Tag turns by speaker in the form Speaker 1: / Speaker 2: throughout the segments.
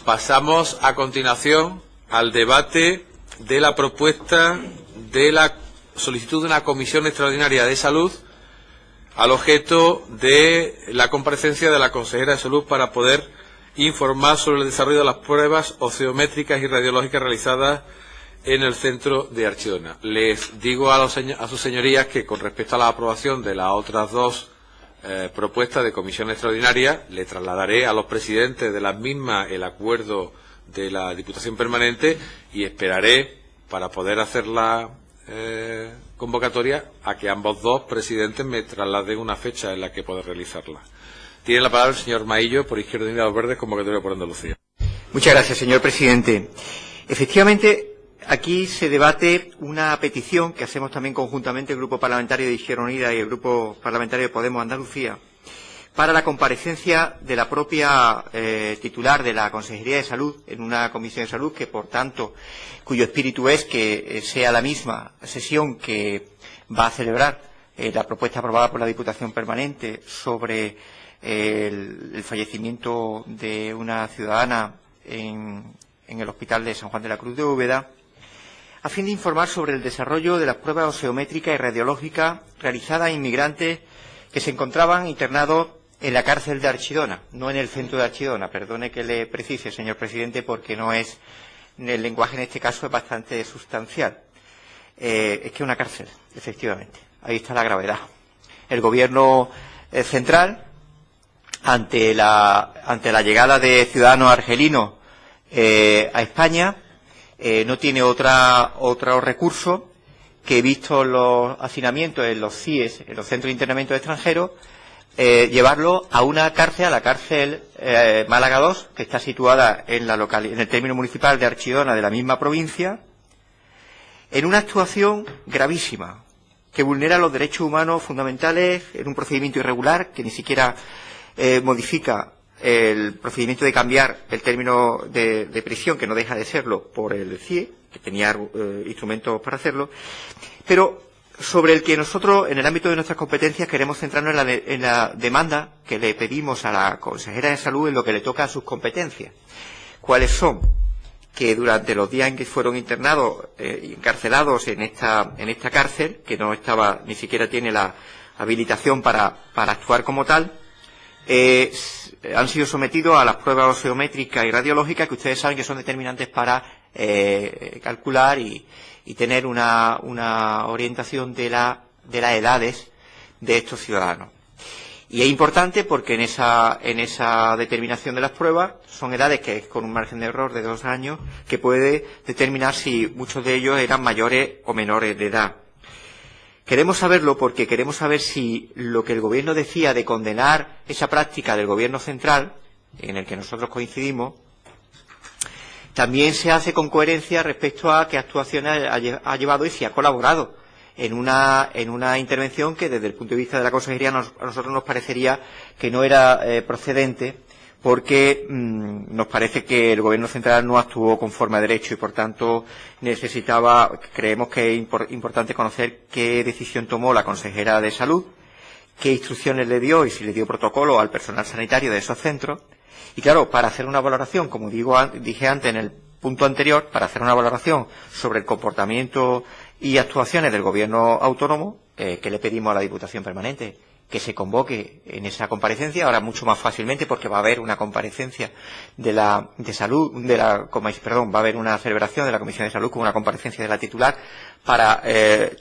Speaker 1: Pasamos a continuación al debate de la propuesta de la solicitud de una comisión extraordinaria de salud al objeto de la comparecencia de la consejera de salud para poder informar sobre el desarrollo de las pruebas ociométricas y radiológicas realizadas en el centro de Archidona. Les digo a sus señorías que con respecto a la aprobación de las otras dos propuestas de comisión extraordinaria, le trasladaré a los presidentes de las mismas el acuerdo de la Diputación Permanente y esperaré para poder hacer la convocatoria a que ambos dos presidentes me trasladen una fecha en la que poder realizarla. Tiene la palabra el señor Maillo, por Izquierda Unida de los Verdes, convocatoria por Andalucía.
Speaker 2: Muchas gracias, señor presidente. Efectivamente, aquí se debate una petición que hacemos también conjuntamente el Grupo Parlamentario de Izquierda Unida y el Grupo Parlamentario de Podemos Andalucía para la comparecencia de la propia titular de la Consejería de Salud en una comisión de salud que, por tanto, cuyo espíritu es que sea la misma sesión que va a celebrar la propuesta aprobada por la Diputación Permanente sobre el fallecimiento de una ciudadana en el Hospital de San Juan de la Cruz de Úbeda, a fin de informar sobre el desarrollo de las pruebas oseométricas y radiológicas realizadas a inmigrantes que se encontraban internados en la cárcel de Archidona, no en el centro de Archidona. Perdone que le precise, señor presidente, porque no es, el lenguaje en este caso es bastante sustancial. Es que es una cárcel, efectivamente. Ahí está la gravedad. El Gobierno central, ante la llegada de ciudadanos argelinos a España, no tiene otro recurso que, visto los hacinamientos en los CIES, en los centros de internamiento de extranjeros, llevarlo a una cárcel, a la cárcel Málaga 2, que está situada en el término municipal de Archidona de la misma provincia, en una actuación gravísima que vulnera los derechos humanos fundamentales en un procedimiento irregular que ni siquiera modifica el procedimiento de cambiar el término de prisión, que no deja de serlo, por el CIE, que tenía instrumentos para hacerlo, pero sobre el que nosotros, en el ámbito de nuestras competencias, queremos centrarnos en la demanda que le pedimos a la consejera de Salud en lo que le toca a sus competencias. ¿Cuáles son? Que durante los días en que fueron internados y encarcelados en esta cárcel, que no estaba, ni siquiera tiene la habilitación para actuar como tal, han sido sometidos a las pruebas oseométricas y radiológicas, que ustedes saben que son determinantes para calcular y tener una orientación de las edades de estos ciudadanos. Y es importante porque en esa determinación de las pruebas son edades que es con un margen de error de 2 años, que puede determinar si muchos de ellos eran mayores o menores de edad. Queremos saberlo porque queremos saber si lo que el Gobierno decía de condenar esa práctica del Gobierno central, en el que nosotros coincidimos, también se hace con coherencia respecto a qué actuaciones ha llevado y si ha colaborado en una intervención que, desde el punto de vista de la Consejería, a nosotros nos parecería que no era procedente, porque nos parece que el Gobierno central no actuó conforme a derecho y, por tanto, creemos que es importante conocer qué decisión tomó la consejera de Salud, qué instrucciones le dio y si le dio protocolo al personal sanitario de esos centros. Y claro, para hacer una valoración, como dije antes en el punto anterior, para hacer una valoración sobre el comportamiento y actuaciones del Gobierno autónomo, que le pedimos a la Diputación Permanente que se convoque en esa comparecencia, ahora mucho más fácilmente porque va a haber una comparecencia va a haber una celebración de la Comisión de Salud con una comparecencia de la titular para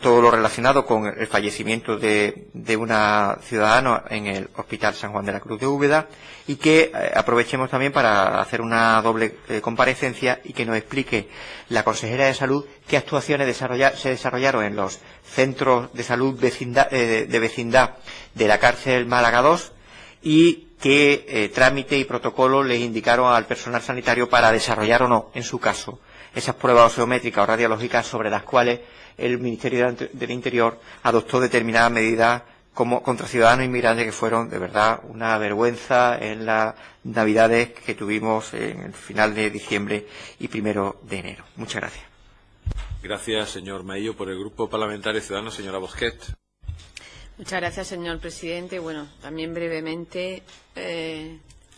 Speaker 2: todo lo relacionado con el fallecimiento de una ciudadana en el Hospital San Juan de la Cruz de Úbeda, y que aprovechemos también para hacer una doble comparecencia y que nos explique la consejera de Salud qué actuaciones se desarrollaron en los centros de salud de vecindad de la cárcel Málaga 2 y qué trámite y protocolo le indicaron al personal sanitario para desarrollar o no, en su caso, esas pruebas oseométricas o radiológicas sobre las cuales el Ministerio del Interior adoptó determinadas medidas contra ciudadanos inmigrantes que fueron, de verdad, una vergüenza en las Navidades que tuvimos en el final de diciembre y 1 de enero. Muchas gracias.
Speaker 1: Gracias, señor Maillo. Por el Grupo Parlamentario Ciudadanos, señora Bosquet.
Speaker 3: Muchas gracias, señor presidente. Bueno, también brevemente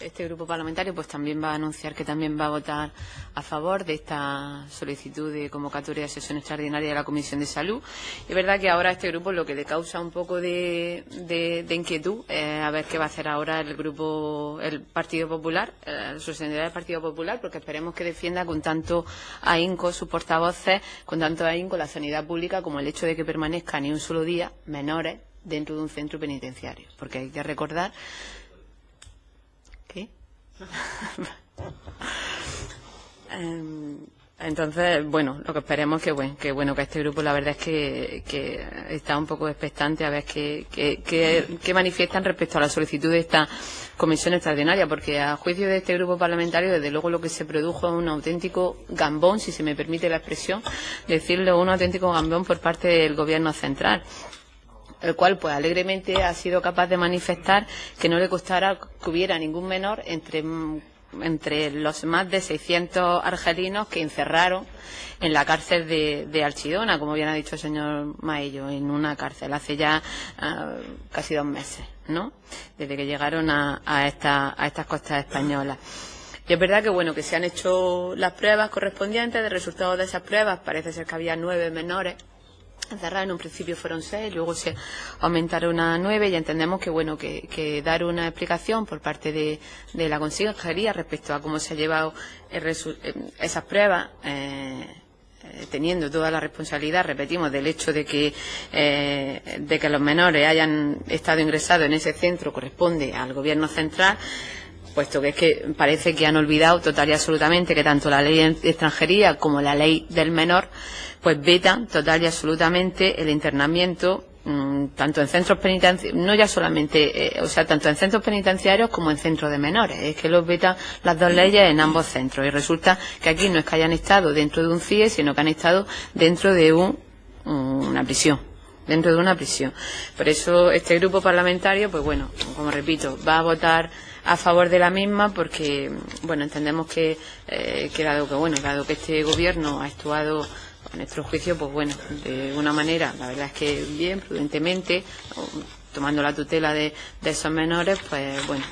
Speaker 3: este grupo parlamentario pues también va a anunciar que también va a votar a favor de esta solicitud de convocatoria de sesión extraordinaria de la Comisión de Salud. Es verdad que ahora a este grupo lo que le causa un poco de inquietud a ver qué va a hacer ahora el Partido Popular, la sostenibilidad del Partido Popular, porque esperemos que defienda con tanto ahínco sus portavoces, con tanto ahínco la sanidad pública, como el hecho de que permanezca ni un solo día menores dentro de un centro penitenciario, porque hay que recordar que entonces, bueno, lo que esperemos que este grupo, la verdad es que está un poco expectante a ver qué manifiestan respecto a la solicitud de esta comisión extraordinaria, porque a juicio de este grupo parlamentario, desde luego lo que se produjo es un auténtico gambón, si se me permite la expresión, decirlo, un auténtico gambón por parte del Gobierno central, el cual pues alegremente ha sido capaz de manifestar que no le costara que hubiera ningún menor entre los más de 600 argelinos que encerraron en la cárcel de Archidona, como bien ha dicho el señor Maello, en una cárcel hace ya casi 2 meses, ¿no?, desde que llegaron a estas costas españolas. Y es verdad que que se han hecho las pruebas correspondientes. De resultados de esas pruebas parece ser que había 9 menores encerrados. En un principio fueron 6, luego se aumentaron a 9, y entendemos que dar una explicación por parte de la Consejería respecto a cómo se ha llevado esas pruebas, teniendo toda la responsabilidad, repetimos, del hecho de que los menores hayan estado ingresados en ese centro, corresponde al Gobierno central, puesto que es que parece que han olvidado total y absolutamente que tanto la ley de extranjería como la ley del menor pues vetan total y absolutamente el internamiento tanto en centros penitenciarios, no ya solamente, tanto en centros penitenciarios como en centros de menores. Es que los vetan las dos leyes en ambos centros, y resulta que aquí no es que hayan estado dentro de un CIE, sino que han estado dentro de una prisión. Dentro de una prisión. Por eso este grupo parlamentario, pues como repito, va a votar a favor de la misma, porque entendemos que dado que este Gobierno ha actuado, a nuestro juicio, de una manera, la verdad es que bien, prudentemente, tomando la tutela de esos menores,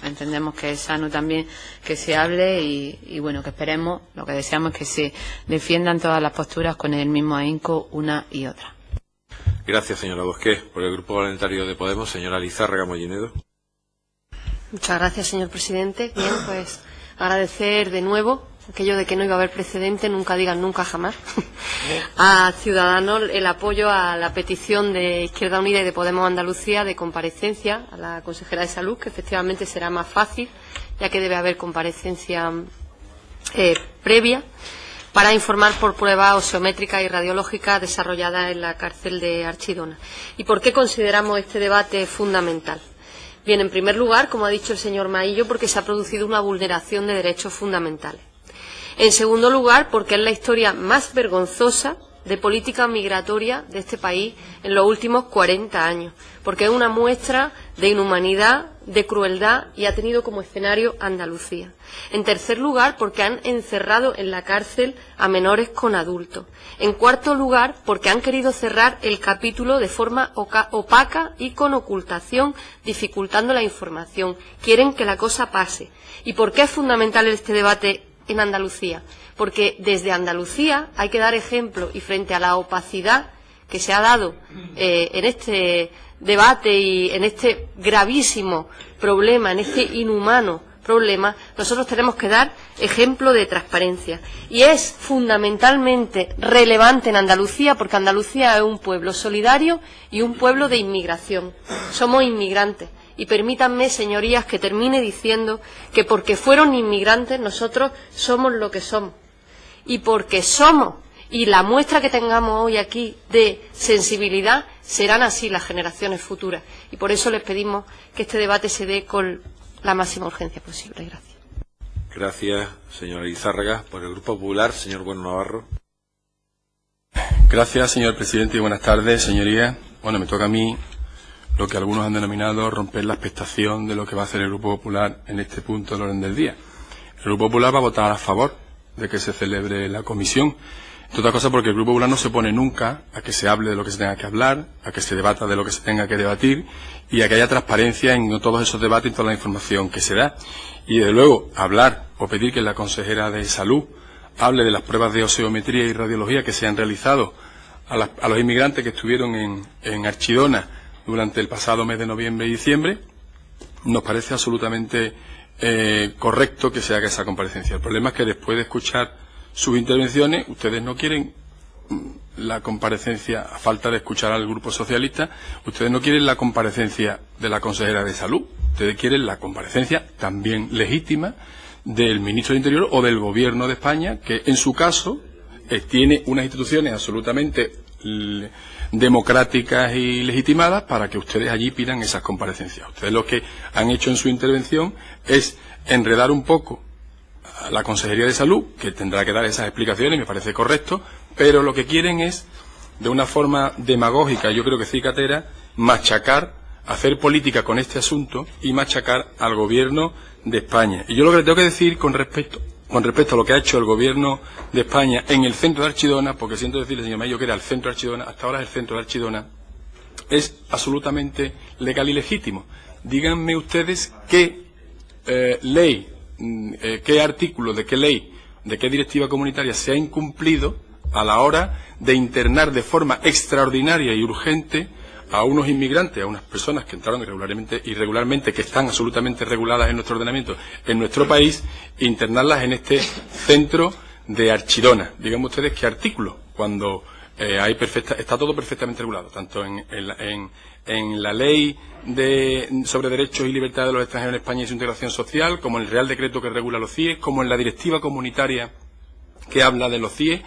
Speaker 3: entendemos que es sano también que se hable y que esperemos, lo que deseamos es que se defiendan todas las posturas con el mismo ahínco una y otra.
Speaker 1: Gracias, señora Bosqué. Por el Grupo Parlamentario de Podemos, señora Lizárraga Mollinedo.
Speaker 4: Muchas gracias, señor presidente. Bien, pues agradecer de nuevo aquello de que no iba a haber precedente, nunca digan nunca jamás, a Ciudadanos el apoyo a la petición de Izquierda Unida y de Podemos Andalucía de comparecencia a la consejera de Salud, que efectivamente será más fácil, ya que debe haber comparecencia previa, para informar por pruebas oseométricas y radiológicas desarrolladas en la cárcel de Archidona. ¿Y por qué consideramos este debate fundamental? Bien, en primer lugar, como ha dicho el señor Maillo, porque se ha producido una vulneración de derechos fundamentales. En segundo lugar, porque es la historia más vergonzosa de política migratoria de este país en los últimos 40 años, porque es una muestra de inhumanidad, de crueldad, y ha tenido como escenario Andalucía. En tercer lugar, porque han encerrado en la cárcel a menores con adultos. En cuarto lugar, porque han querido cerrar el capítulo de forma opaca y con ocultación, dificultando la información. Quieren que la cosa pase. ¿Y por qué es fundamental este debate en Andalucía? Porque desde Andalucía hay que dar ejemplo, y frente a la opacidad que se ha dado en este debate y en este gravísimo problema, en este inhumano problema, nosotros tenemos que dar ejemplo de transparencia. Y es fundamentalmente relevante en Andalucía, porque Andalucía es un pueblo solidario y un pueblo de inmigración. Somos inmigrantes. Y permítanme, señorías, que termine diciendo que porque fueron inmigrantes nosotros somos lo que somos. Y porque somos, y la muestra que tengamos hoy aquí de sensibilidad, serán así las generaciones futuras. Y por eso les pedimos que este debate se dé con la máxima urgencia posible. Gracias.
Speaker 1: Gracias, señora Lizárraga. Por el Grupo Popular, señor Bueno Navarro.
Speaker 5: Gracias, señor presidente, y buenas tardes, señorías. Me toca a mí lo que algunos han denominado romper la expectación de lo que va a hacer el Grupo Popular en este punto del orden del día. El Grupo Popular va a votar a favor de que se celebre la comisión, entre otras cosas porque el Grupo Popular no se opone nunca a que se hable de lo que se tenga que hablar, a que se debata de lo que se tenga que debatir, y a que haya transparencia en todos esos debates y toda la información que se da. y desde luego hablar o pedir que la consejera de Salud hable de las pruebas de oseometría y radiología que se han realizado a los inmigrantes que estuvieron en Archidona durante el pasado mes de noviembre y diciembre, nos parece absolutamente correcto que se haga esa comparecencia. El problema es que después de escuchar sus intervenciones, ustedes no quieren la comparecencia, a falta de escuchar al Grupo Socialista, ustedes no quieren la comparecencia de la consejera de Salud, ustedes quieren la comparecencia también legítima del ministro de Interior o del Gobierno de España, que en su caso tiene unas instituciones absolutamente democráticas y legitimadas para que ustedes allí pidan esas comparecencias. Ustedes lo que han hecho en su intervención es enredar un poco a la Consejería de Salud, que tendrá que dar esas explicaciones, me parece correcto, pero lo que quieren es, de una forma demagógica, yo creo que cicatera, machacar, hacer política con este asunto y machacar al Gobierno de España. Y yo lo que le tengo que decir con respecto a lo que ha hecho el Gobierno de España en el centro de Archidona, porque siento decirle, señor Mayo, que era el centro de Archidona, hasta ahora es el centro de Archidona, es absolutamente legal y legítimo. Díganme ustedes qué ley, qué artículo, de qué ley, de qué directiva comunitaria se ha incumplido a la hora de internar de forma extraordinaria y urgente a unos inmigrantes, a unas personas que entraron irregularmente, que están absolutamente reguladas en nuestro ordenamiento, en nuestro país, internarlas en este centro de Archidona. Díganme ustedes qué artículo, cuando está todo perfectamente regulado, tanto en la ley sobre derechos y libertades de los extranjeros en España y su integración social, como en el Real Decreto que regula los CIE, como en la directiva comunitaria que habla de los CIE,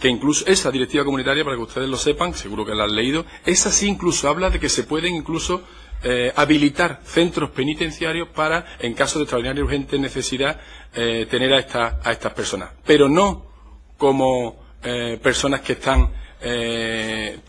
Speaker 5: que incluso esa directiva comunitaria, para que ustedes lo sepan, seguro que la han leído, esa sí incluso habla de que se pueden incluso habilitar centros penitenciarios para, en caso de extraordinaria y urgente necesidad, tener a estas personas. Pero no como personas que están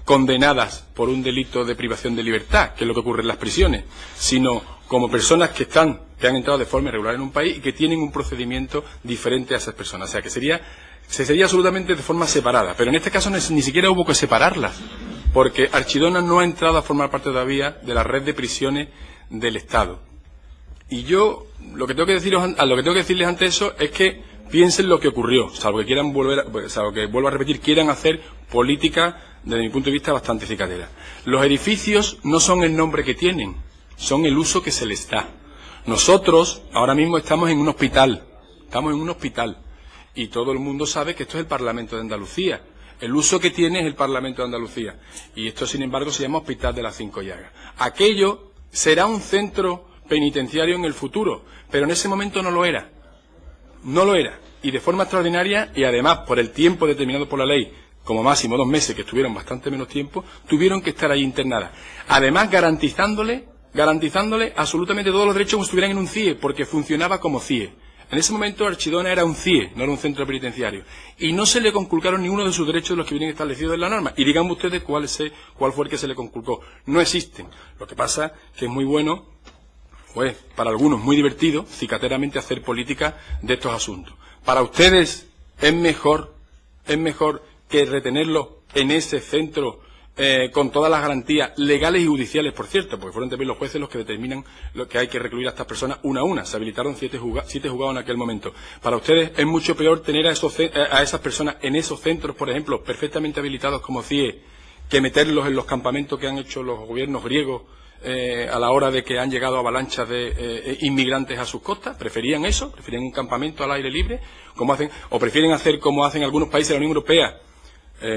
Speaker 5: condenadas por un delito de privación de libertad, que es lo que ocurre en las prisiones, sino como personas que han entrado de forma irregular en un país y que tienen un procedimiento diferente a esas personas. O sea, que se sería absolutamente de forma separada. Pero en este caso ni siquiera hubo que separarlas, porque Archidona no ha entrado a formar parte todavía de la red de prisiones del Estado. Y yo lo que tengo que decirles ante eso es que piensen lo que ocurrió, salvo que vuelvo a repetir, quieran hacer política, desde mi punto de vista, bastante cicatera. Los edificios no son el nombre que tienen, son el uso que se les da. Nosotros ahora mismo estamos en un hospital, y todo el mundo sabe que esto es el Parlamento de Andalucía. El uso que tiene es el Parlamento de Andalucía. Y esto, sin embargo, se llama Hospital de las Cinco Llagas. Aquello será un centro penitenciario en el futuro, pero en ese momento no lo era. No lo era. Y de forma extraordinaria, y además por el tiempo determinado por la ley, como máximo 2 meses, que estuvieron bastante menos tiempo, tuvieron que estar ahí internadas. Además, garantizándole absolutamente todos los derechos como si estuvieran en un CIE, porque funcionaba como CIE. En ese momento Archidona era un CIE, no era un centro penitenciario. Y no se le conculcaron ninguno de sus derechos de los que vienen establecidos en la norma. Y díganme ustedes cuál fue el que se le conculcó. No existen. Lo que pasa que es muy bueno, pues para algunos muy divertido, cicateramente hacer política de estos asuntos. Para ustedes es mejor que retenerlo en ese centro con todas las garantías legales y judiciales, por cierto, porque fueron también los jueces los que determinan lo que hay que recluir a estas personas una a una. Se habilitaron 7 juzgados en aquel momento. Para ustedes es mucho peor tener a esas personas en esos centros, por ejemplo, perfectamente habilitados como CIE, que meterlos en los campamentos que han hecho los gobiernos griegos a la hora de que han llegado avalanchas de inmigrantes a sus costas. ¿Preferían eso? ¿Preferían un campamento al aire libre? ¿O prefieren hacer como hacen algunos países de la Unión Europea?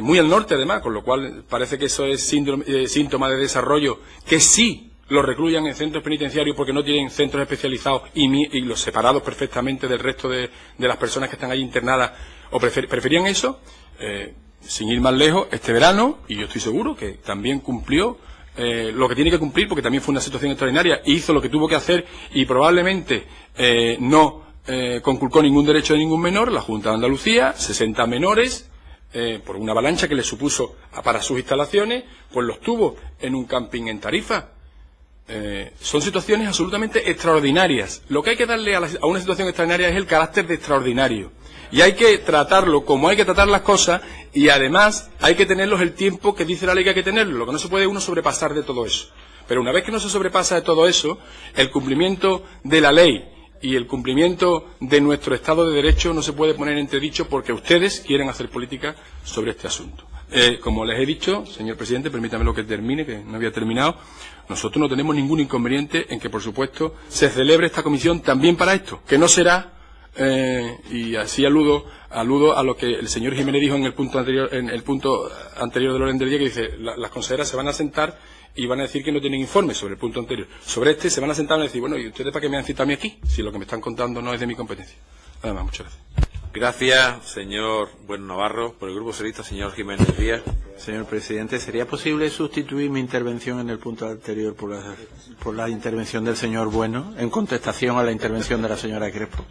Speaker 5: Muy al norte, además, con lo cual parece que eso es síntoma de desarrollo, que sí los recluyan en centros penitenciarios porque no tienen centros especializados y los separados perfectamente del resto de las personas que están ahí internadas. ¿O preferían eso? Sin ir más lejos, este verano, y yo estoy seguro que también cumplió lo que tiene que cumplir, porque también fue una situación extraordinaria, hizo lo que tuvo que hacer y probablemente no conculcó ningún derecho de ningún menor, la Junta de Andalucía, 60 menores, por una avalancha que le supuso para sus instalaciones, pues los tuvo en un camping en Tarifa. Son situaciones absolutamente extraordinarias. Lo que hay que darle a una situación extraordinaria es el carácter de extraordinario. Y hay que tratarlo como hay que tratar las cosas, y además hay que tenerlos el tiempo que dice la ley que hay que tenerlo. Lo que no se puede uno sobrepasar de todo eso. Pero una vez que no se sobrepasa de todo eso, el cumplimiento de la ley y el cumplimiento de nuestro Estado de Derecho no se puede poner en entredicho porque ustedes quieren hacer política sobre este asunto. Como les he dicho, señor presidente, permítame lo que termine, que no había terminado. Nosotros no tenemos ningún inconveniente en que, por supuesto, se celebre esta comisión también para esto, que no será, y así aludo a lo que el señor Jiménez dijo en el punto anterior del orden del día, que dice, las consejeras se van a sentar y van a decir que no tienen informe sobre el punto anterior. Sobre este se van a sentar y van a decir, bueno, ¿y ustedes para qué me han citado a mí aquí? Si lo que me están contando no es de mi competencia. Nada más, muchas gracias.
Speaker 1: Gracias, señor Bueno Navarro. Por el Grupo Socialista, señor Jiménez Díaz.
Speaker 6: Señor presidente, ¿sería posible sustituir mi intervención en el punto anterior por la intervención del señor Bueno, en contestación a la intervención de la señora Crespo?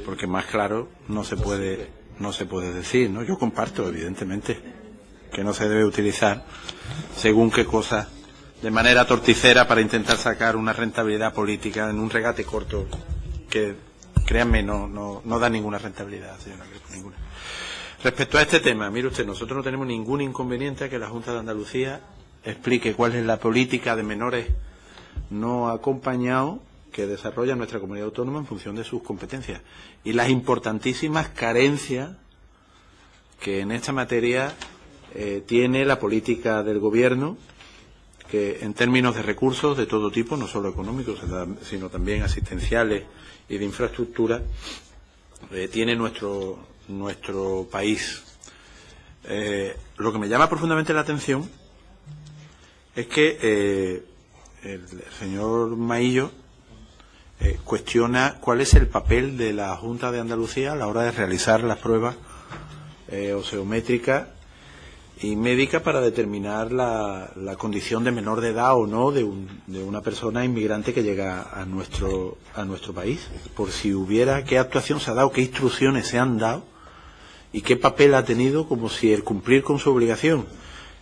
Speaker 6: Porque más claro no se puede decir, ¿no? Yo comparto, evidentemente, que no se debe utilizar según qué cosas de manera torticera para intentar sacar una rentabilidad política en un regate corto que, créanme, no da ninguna rentabilidad, señora Crespo, ninguna. Respecto a este tema, mire usted, nosotros no tenemos ningún inconveniente a que la Junta de Andalucía explique cuál es la política de menores no acompañados que desarrolla nuestra comunidad autónoma en función de sus competencias y las importantísimas carencias que en esta materia tiene la política del Gobierno, que en términos de recursos de todo tipo, no solo económicos, sino también asistenciales y de infraestructura, tiene nuestro país. Lo que me llama profundamente la atención es que el señor Maillo cuestiona cuál es el papel de la Junta de Andalucía a la hora de realizar las pruebas oseométricas y médicas para determinar la condición de menor de edad o no de una persona inmigrante que llega a nuestro país. Por si hubiera, qué actuación se ha dado, qué instrucciones se han dado y qué papel ha tenido, como si el cumplir con su obligación,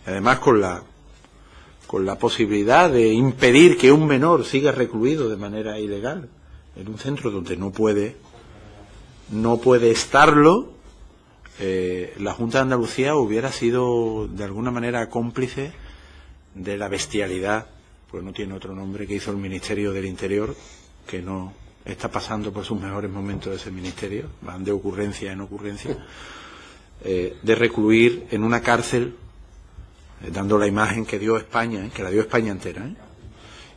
Speaker 6: además con la posibilidad de impedir que un menor siga recluido de manera ilegal en un centro donde no puede estarlo, la Junta de Andalucía hubiera sido de alguna manera cómplice de la bestialidad, pues no tiene otro nombre, que hizo el Ministerio del Interior, que no está pasando por sus mejores momentos ese ministerio, van de ocurrencia en ocurrencia, de recluir en una cárcel, dando la imagen que dio España, que la dio España entera,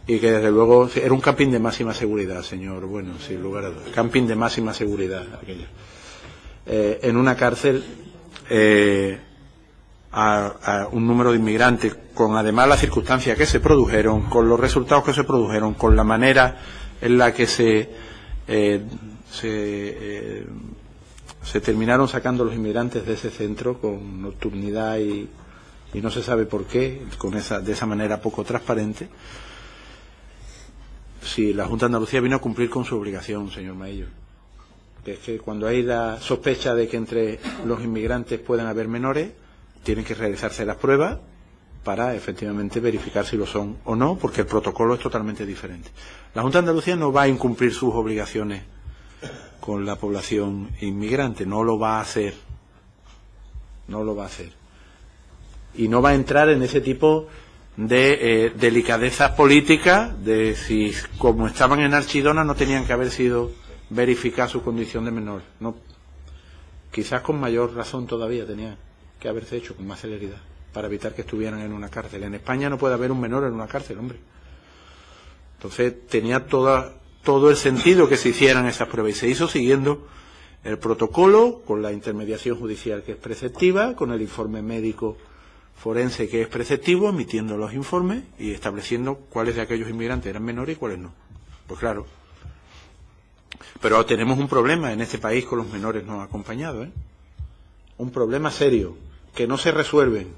Speaker 6: y que desde luego era un camping de máxima seguridad, señor, bueno, sin lugar a dudas, camping de máxima seguridad aquello. En una cárcel a un número de inmigrantes, con además las circunstancias que se produjeron, con los resultados que se produjeron, con la manera en la que se terminaron sacando los inmigrantes de ese centro con nocturnidad y no se sabe por qué, de esa manera poco transparente. Si la Junta de Andalucía vino a cumplir con su obligación, señor Maillo, que es que cuando hay la sospecha de que entre los inmigrantes pueden haber menores, tienen que realizarse las pruebas para efectivamente verificar si lo son o no, porque el protocolo es totalmente diferente. La Junta de Andalucía no va a incumplir sus obligaciones con la población inmigrante, no lo va a hacer. Y no va a entrar en ese tipo de delicadezas políticas de si, como estaban en Archidona, no tenían que haber sido verificar su condición de menor. No, quizás con mayor razón todavía tenía que haberse hecho con más celeridad para evitar que estuvieran en una cárcel. En España no puede haber un menor en una cárcel, hombre. Entonces tenía todo el sentido que se hicieran esas pruebas y se hizo siguiendo el protocolo, con la intermediación judicial que es preceptiva, con el informe médico forense que es preceptivo, emitiendo los informes y estableciendo cuáles de aquellos inmigrantes eran menores y cuáles no. Pues claro. Pero tenemos un problema en este país con los menores no acompañados, un problema serio, que no se resuelven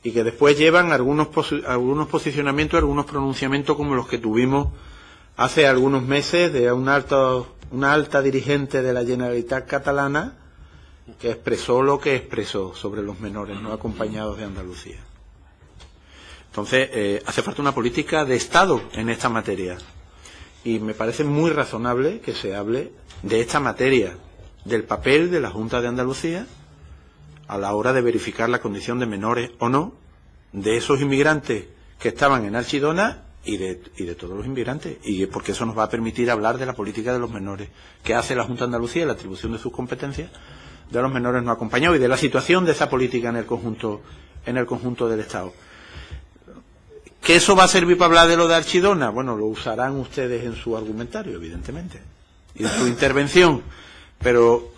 Speaker 6: y que después llevan algunos posicionamientos, algunos pronunciamientos como los que tuvimos hace algunos meses de una alta dirigente de la Generalitat catalana que expresó lo que expresó sobre los menores no acompañados de Andalucía. Entonces, hace falta una política de Estado en esta materia. Y me parece muy razonable que se hable de esta materia, del papel de la Junta de Andalucía a la hora de verificar la condición de menores o no de esos inmigrantes que estaban en Archidona y de todos los inmigrantes, y porque eso nos va a permitir hablar de la política de los menores que hace la Junta de Andalucía y la atribución de sus competencias de los menores no acompañados y de la situación de esa política en el conjunto del Estado. ¿Que eso va a servir para hablar de lo de Archidona? Bueno, lo usarán ustedes en su argumentario, evidentemente, y en su intervención, pero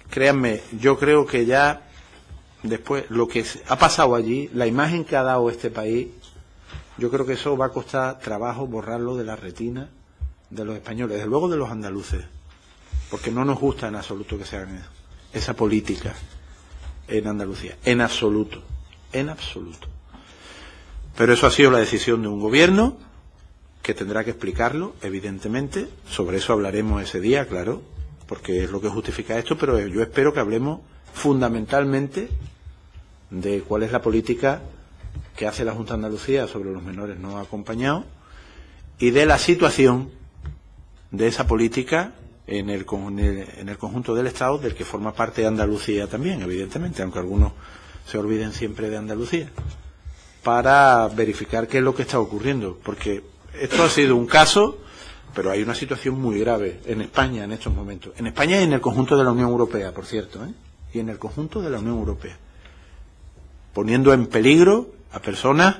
Speaker 6: créanme, yo creo que ya después lo que ha pasado allí, la imagen que ha dado este país, yo creo que eso va a costar trabajo borrarlo de la retina de los españoles, desde luego de los andaluces, porque no nos gusta en absoluto que se hagan esa política en Andalucía, en absoluto. Pero eso ha sido la decisión de un gobierno que tendrá que explicarlo, evidentemente. Sobre eso hablaremos ese día, claro, porque es lo que justifica esto, pero yo espero que hablemos fundamentalmente de cuál es la política que hace la Junta de Andalucía sobre los menores no acompañados y de la situación de esa política en el conjunto del Estado, del que forma parte de Andalucía también, evidentemente, aunque algunos se olviden siempre de Andalucía, para verificar qué es lo que está ocurriendo, porque esto ha sido un caso, pero hay una situación muy grave en España en estos momentos. En España y en el conjunto de la Unión Europea, por cierto, y en el conjunto de la Unión Europea, poniendo en peligro a personas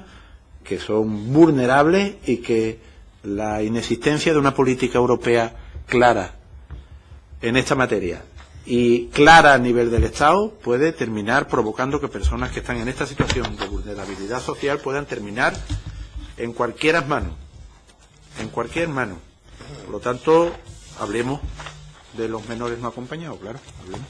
Speaker 6: que son vulnerables y que la inexistencia de una política europea clara en esta materia y clara a nivel del Estado puede terminar provocando que personas que están en esta situación de vulnerabilidad social puedan terminar en cualquier mano. Por lo tanto, hablemos de los menores no acompañados, claro, hablemos.